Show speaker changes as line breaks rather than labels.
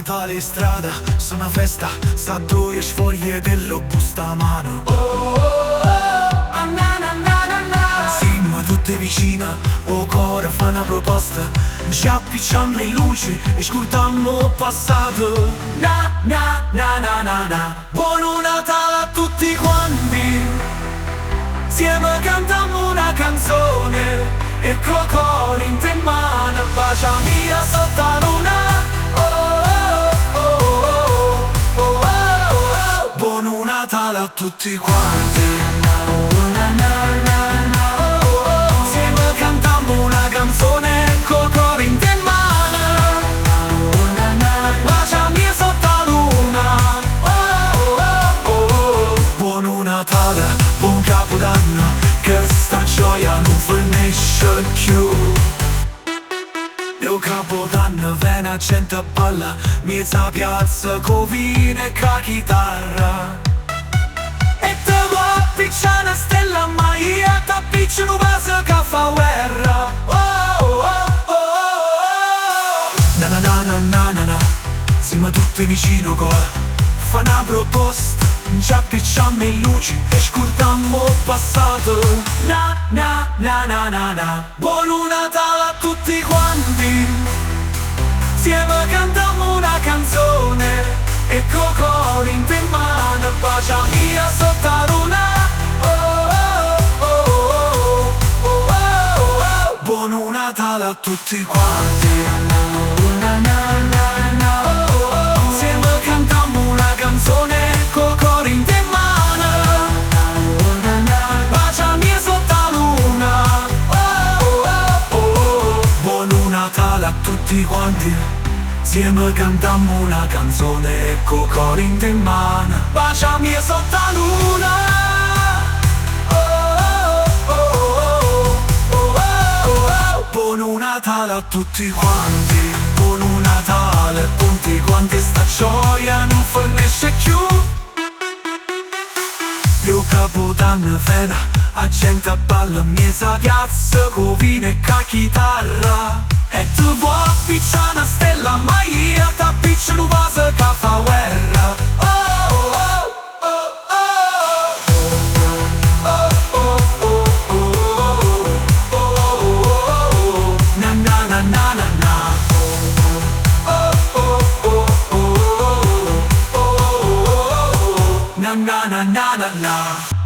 Natale in strada, sono una festa, sta due sfoglie dello bustamano. Siamo tutte vicine, o cuore fa una proposta. Ci appicciamo le luci e ascoltiamo il passato. Na na na na na na. Buon Natale a tutti quanti. Insieme cantiamo una canzone e il cuore in te mano, baciami sotto la luna. Buon Natale a tutti quanti. Insieme cantiamo una canzone col cuore in te mano, baciami sotto la luna. Buon Natale, buon Capodanno, che sta gioia non finisce più. Il Capodanno viene a gente balla, mezza piazza con vino e ca chitarra. E te vuoi picciare una stella, ma io t'appiccio un vaso che fa guerra. Na na na na na na na. Siamo tutti vicino cuore, fa una proposta. Ci appicciamo le luci e ascoltiamo il passato. Na na na na na na. Buon Natale a tutti quanti. Insieme cantiamo una canzone e col cuore in te mano, baciami sotto la luna. Buon Natale a tutti quanti. Insieme cantiamo una canzone col cuore in te mano, baciami sotto la luna. Buon Natale a tutti quanti. Insieme cantiamo una canzone e col cuore in te mano, baciami sotto la luna. Buon Natale a tutti quanti. Buon Natale a tutti quanti, sta gioia non finisce più. Il Capodanno fena, a gente balla in mezza piazza con vino e ca chitarra. E tu vuoi picciare una stella, ma io t'appiccio un vaso che fa guerra. Na na na na na na. Na na na na na na.